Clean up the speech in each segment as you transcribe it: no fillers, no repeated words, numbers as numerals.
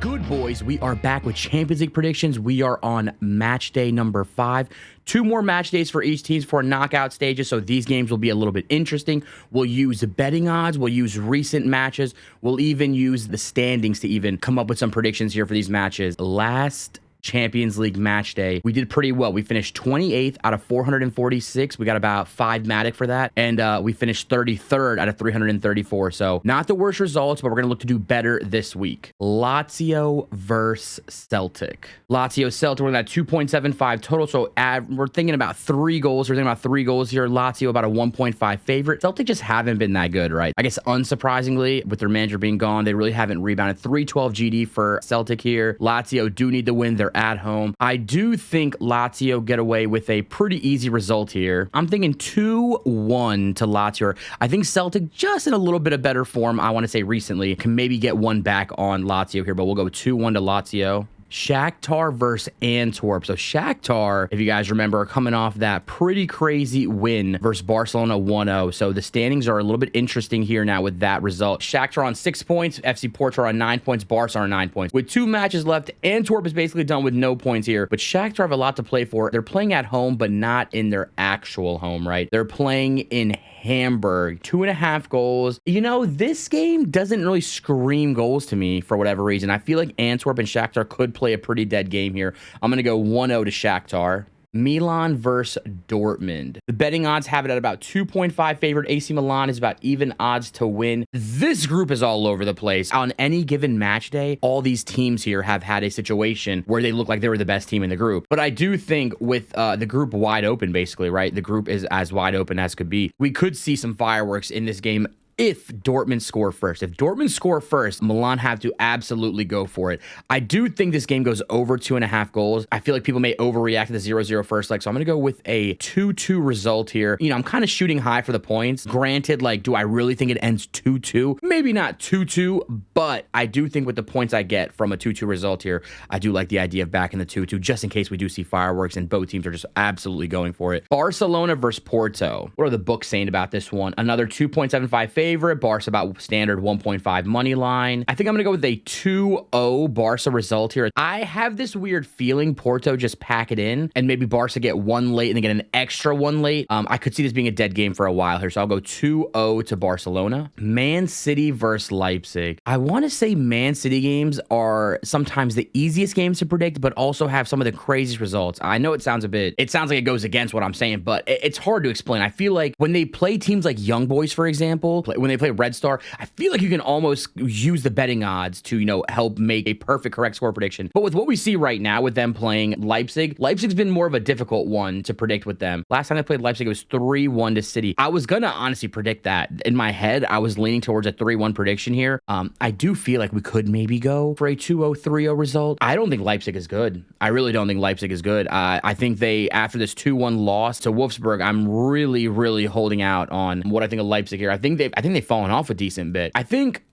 Good boys, we are back with Champions League predictions. We are on match day number 5. 2 more match days for each team for knockout stages, so these games will be a little bit interesting. We'll use the betting odds, we'll use recent matches, we'll even use the standings to even come up with some predictions here for these matches. Last Champions League match day, we did pretty well. We finished 28th out of 446. We got about 5 Matic for that. And we finished 33rd out of 334. So not the worst results, but we're going to look to do better this week. Lazio versus Celtic. Lazio, Celtic, we're at 2.75 total. So we're thinking about 3 goals. We're thinking about 3 goals here. Lazio about a 1.5 favorite. Celtic just haven't been that good, right? I guess unsurprisingly, with their manager being gone, they really haven't rebounded. 312 GD for Celtic here. Lazio do need to win. They're at home. I do think Lazio get away with a pretty easy result here. I'm thinking 2-1 to Lazio. I think Celtic just in a little bit of better form, I want to say recently, can maybe get one back on Lazio here, but we'll go 2-1 to Lazio. Shakhtar versus Antwerp. So Shakhtar, if you guys remember, are coming off that pretty crazy win versus Barcelona 1-0. So the standings are a little bit interesting here now with that result. Shakhtar on 6 points, FC Porto on 9 points, Barca on 9 points. With 2 matches left, Antwerp is basically done with no points here, but Shakhtar have a lot to play for. They're playing at home, but not in their actual home, right? They're playing in Hamburg. 2.5 goals. You know, this game doesn't really scream goals to me for whatever reason. I feel like Antwerp and Shakhtar could play a pretty dead game here. I'm going to go 1-0 to Shakhtar. Milan versus Dortmund. The betting odds have it at about 2.5 favorite. AC Milan is about even odds to win. This group is all over the place. On any given match day, all these teams here have had a situation where they look like they were the best team in the group. But I do think with the group wide open, basically, right? The group is as wide open as could be. We could see some fireworks in this game if Dortmund score first. If Dortmund score first, Milan have to absolutely go for it. I do think this game goes over 2.5 goals. I feel like people may overreact to the 0-0 first leg, so I'm going to go with a 2-2 result here. You know, I'm kind of shooting high for the points. Granted, like, do I really think it ends 2-2? Maybe not 2-2, but I do think with the points I get from a 2-2 result here, I do like the idea of backing the 2-2 just in case we do see fireworks and both teams are just absolutely going for it. Barcelona versus Porto. What are the books saying about this one? Another 2.75 favorite. Barca about standard 1.5 money line. I think I'm going to go with a 2-0 Barca result here. I have this weird feeling Porto just pack it in and maybe Barca get one late and they get an extra one late. I could see this being a dead game for a while here, so I'll go 2-0 to Barcelona. Man City versus Leipzig. I want to say Man City games are sometimes the easiest games to predict, but also have some of the craziest results. I know it sounds like it goes against what I'm saying, but it's hard to explain. I feel like when they play teams like Young Boys, for example, when they play Red Star, I feel like you can almost use the betting odds to, you know, help make a perfect correct score prediction. But with what we see right now with them playing Leipzig's been more of a difficult one to predict with them. Last time they played Leipzig, it was 3-1 to City. I was gonna honestly predict that. In my head, I was leaning towards a 3-1 prediction here. I do feel like we could maybe go for a 2-0, 3-0 result. I don't think Leipzig is good. I really don't think Leipzig is good. I think they, after this 2-1 loss to Wolfsburg, I'm really, really holding out on what I think of Leipzig here. I think they've fallen off a decent bit. I think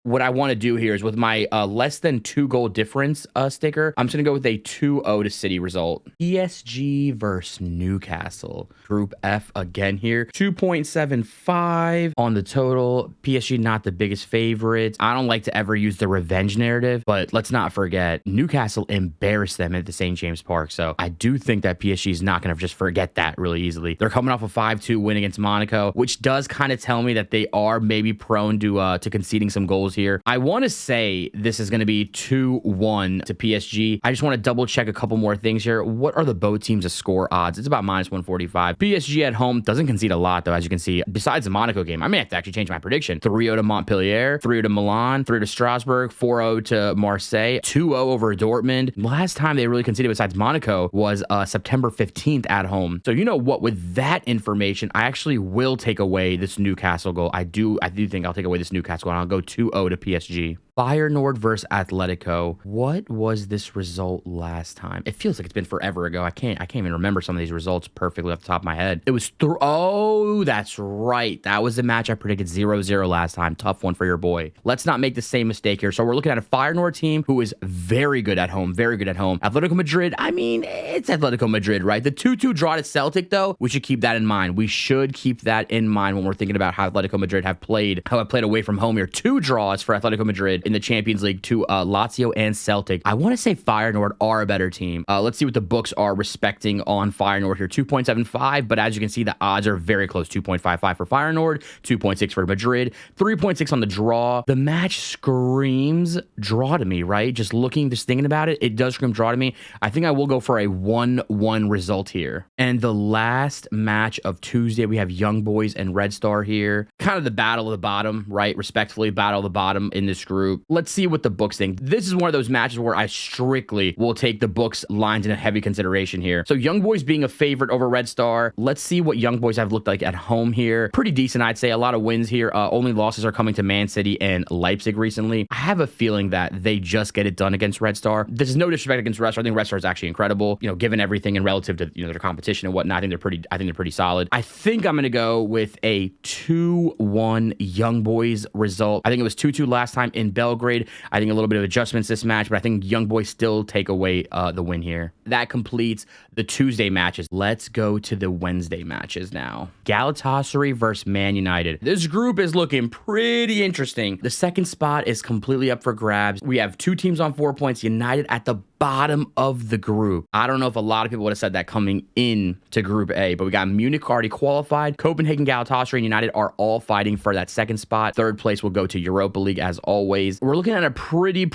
what I want to do here is with my less than 2 goal difference sticker, I'm just going to go with a 2-0 to City result. PSG versus Newcastle. Group F again here. 2.75 on the total. PSG not the biggest favorites. I don't like to ever use the revenge narrative, but let's not forget Newcastle embarrassed them at the St. James Park. So I do think that PSG is not going to just forget that really easily. They're coming off a 5-2 win against Monaco, which does kind of tell me that they are maybe prone to conceding some goals here. I want to say this is going to be 2-1 to PSG. I just want to double check a couple more things here. What are the both teams to score odds? It's about -145. PSG at home doesn't concede a lot, though, as you can see. Besides the Monaco game, I may have to actually change my prediction. 3-0 to Montpellier, 3-0 to Milan, 3-0 to Strasbourg, 4-0 to Marseille, 2-0 over Dortmund. Last time they really conceded besides Monaco was September 15th at home. So you know what? With that information, I actually will take away this Newcastle goal. I do think I'll take away this Newcastle goal, and I'll go 2-0 to PSG. Feyenoord versus Atletico. What was this result last time? It feels like it's been forever ago. I can't even remember some of these results perfectly off the top of my head. It was oh, that's right. That was the match I predicted 0-0 last time. Tough one for your boy. Let's not make the same mistake here. So we're looking at a Feyenoord team who is very good at home. Very good at home. Atletico Madrid, I mean, it's Atletico Madrid, right? The 2-2 draw to Celtic, though, we should keep that in mind. We should keep that in mind when we're thinking about how Atletico Madrid have played away from home here. 2 draws for Atletico Madrid in the Champions League to Lazio and Celtic. I want to say Feyenoord are a better team. Let's see what the books are respecting on Feyenoord here. 2.75, but as you can see, the odds are very close. 2.55 for Feyenoord, 2.6 for Madrid, 3.6 on the draw. The match screams draw to me, right? Just thinking about it, it does scream draw to me. I think I will go for a 1-1 result here. And the last match of Tuesday, we have Young Boys and Red Star here. Kind of the battle of the bottom, right? Respectfully, battle of the bottom in this group. Let's see what the books think. This is one of those matches where I strictly will take the books lines into heavy consideration here. So Young Boys being a favorite over Red Star. Let's see what Young Boys have looked like at home here. Pretty decent, I'd say. A lot of wins here. Only losses are coming to Man City and Leipzig recently. I have a feeling that they just get it done against Red Star. This is no disrespect against Red Star. I think Red Star is actually incredible, given everything and relative to their competition and whatnot. I think they're pretty solid. I think I'm gonna go with a 2-1 Young Boys result. I think it was 2-2 last time in Belgrade. I think a little bit of adjustments this match, but I think Young Boys still take away the win here. That completes the Tuesday matches. Let's go to the Wednesday matches now. Galatasaray versus Man Utd. This group is looking pretty interesting. The second spot is completely up for grabs. We have two teams on 4 points. United at the bottom of the group. I don't know if a lot of people would have said that coming in to Group A, but we got Munich already qualified. Copenhagen, Galatasaray, and United are all fighting for that second spot. Third place will go to Europa League as always. We're looking at a pretty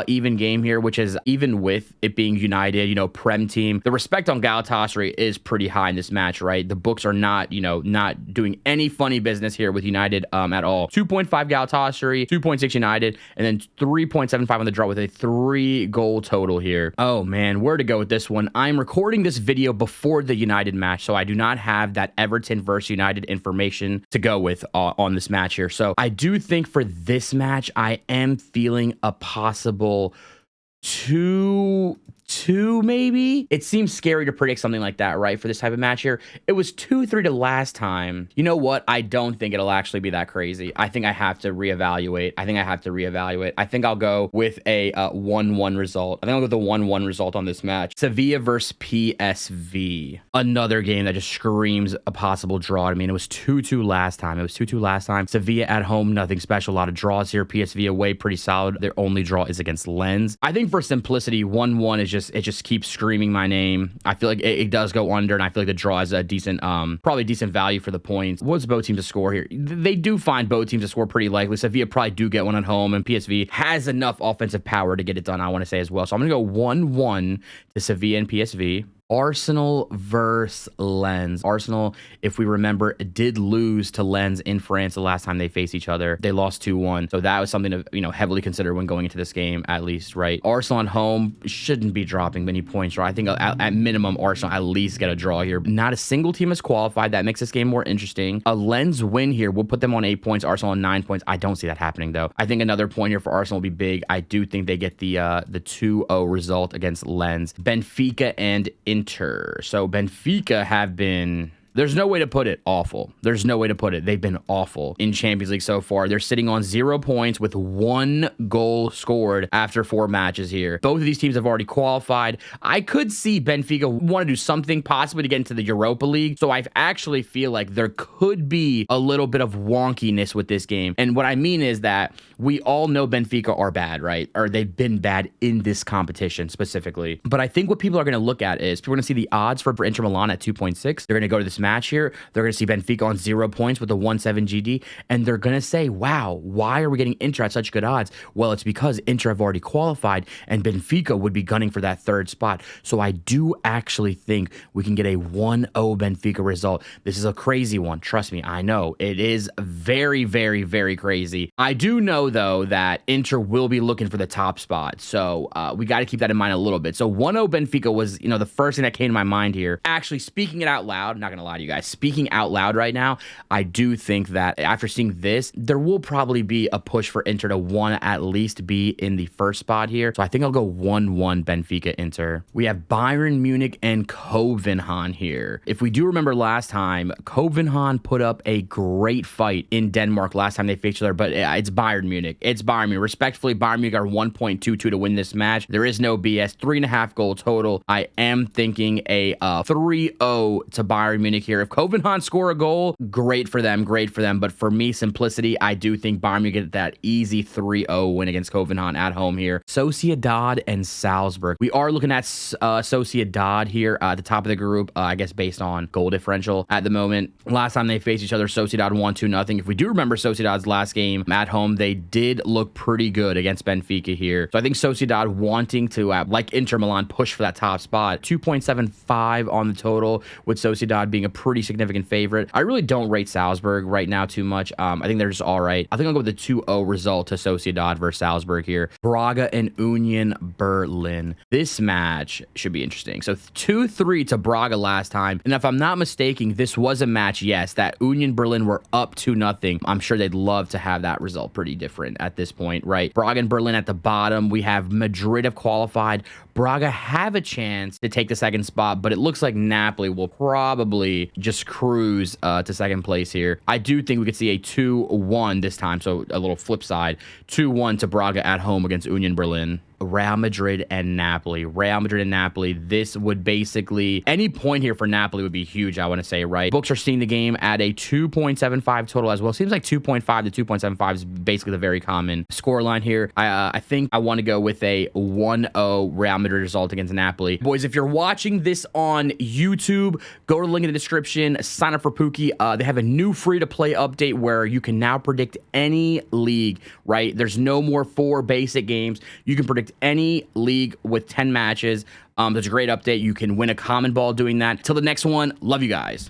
even game here, which is even with it being United, Prem team. The respect on Galatasaray is pretty high in this match, right? The books are not doing any funny business here with United at all. 2.5 Galatasaray, 2.6 United, and then 3.75 on the draw with a 3-goal total here. Oh man, where to go with this one? I'm recording this video before the United match, so I do not have that Everton versus United information to go with on this match here. So I do think for this match, I am feeling a possible 2-2 maybe. It seems scary to predict something like that, right? For this type of match here. It was 2-3 to last time. You know what? I don't think it'll actually be that crazy. I think I have to reevaluate. I think I'll go with a 1-1 result. I think I'll go with the 1-1 result on this match. Sevilla versus PSV. Another game that just screams a possible draw. I mean, it was 2-2 last time. Sevilla at home, nothing special. A lot of draws here. PSV away, pretty solid. Their only draw is against Lens. I think for simplicity, 1-1 is it just keeps screaming my name. I feel like it does go under, and I feel like the draw is a decent, probably decent value for the points. What's both teams to score here? They do find both teams to score pretty likely. Sevilla probably do get one at home, and PSV has enough offensive power to get it done, I want to say as well. So I'm going to go 1-1 to Sevilla and PSV. Arsenal versus Lens. Arsenal, if we remember, did lose to Lens in France the last time they faced each other. They lost 2-1. So that was something to, heavily consider when going into this game, at least, right? Arsenal at home shouldn't be dropping many points, right? I think at minimum, Arsenal at least get a draw here. Not a single team is qualified. That makes this game more interesting. A Lens win here will put them on 8 points, Arsenal on 9 points. I don't see that happening, though. I think another point here for Arsenal will be big. I do think they get the 2-0 result against Lens. Benfica and Inter. So Benfica have been There's no way to put it. Awful. There's no way to put it. They've been awful in Champions League so far. They're sitting on 0 points with 1 goal scored after 4 matches here. Both of these teams have already qualified. I could see Benfica want to do something possibly to get into the Europa League. So I actually feel like there could be a little bit of wonkiness with this game. And what I mean is that we all know Benfica are bad, right? Or they've been bad in this competition specifically. But I think what people are going to look at is people are going to see the odds for Inter Milan at 2.6. They're going to go to this match here. They're going to see Benfica on 0 points with a 1.7 GD. And they're going to say, wow, why are we getting Inter at such good odds? Well, it's because Inter have already qualified and Benfica would be gunning for that 3rd spot. So I do actually think we can get a 1-0 Benfica result. This is a crazy one. Trust me, I know. It is very, very, very crazy. I do know, though, that Inter will be looking for the top spot. So we got to keep that in mind a little bit. So 1-0 Benfica was, the first thing that came to my mind here. Actually, speaking it out loud, not going to lie to you guys, speaking out loud right now, I do think that after seeing this, there will probably be a push for Inter to want to at least be in the 1st spot here. So I think I'll go 1-1 Benfica Inter. We have Bayern Munich and Copenhagen here. If we do remember last time, Copenhagen put up a great fight in Denmark last time they faced each other, but it's Bayern Munich. It's Bayern Munich. Respectfully, Bayern Munich are 1.22 to win this match. There is no BS. 3.5 goal total. I am thinking a 3-0 to Bayern Munich Munich here. If Copenhagen score a goal, great for them, great for them. But for me, simplicity, I do think Bayern Munich get that easy 3-0 win against Copenhagen at home here. Sociedad and Salzburg. We are looking at Sociedad here at the top of the group, I guess based on goal differential at the moment. Last time they faced each other, Sociedad won 2-0. If we do remember Sociedad's last game at home, they did look pretty good against Benfica here. So I think Sociedad wanting to, like Inter Milan, push for that top spot. 2.75 on the total, with Sociedad being a pretty significant favorite. I really don't rate Salzburg right now too much. I think they're just all right. I think I'll go with the 2-0 result to Sociedad versus Salzburg here. Braga and Union Berlin. This match should be interesting. So 2-3 to Braga last time. And if I'm not mistaken, this was a match, yes, that Union Berlin were up 2-0. I'm sure they'd love to have that result pretty different at this point, right? Braga and Berlin at the bottom. We have Madrid have qualified. Braga have a chance to take the second spot, but it looks like Napoli will probably just cruise to second place here. I do think we could see a 2-1 this time, so a little flip side. 2-1 to Braga at home against Union Berlin. Real Madrid and Napoli. Real Madrid and Napoli. This would basically, any point here for Napoli would be huge, I want to say, right? Books are seeing the game at a 2.75 total as well. Seems like 2.5 to 2.75 is basically the very common score line here. I think I want to go with a 1-0 Real Madrid result against Napoli. Boys, if you're watching this on YouTube, go to the link in the description, sign up for Pookie. They have a new free-to-play update where you can now predict any league, right? There's no more 4 basic games. You can predict any league with 10 matches. That's a great update. You can win a common ball doing that. Till the next one, love you guys.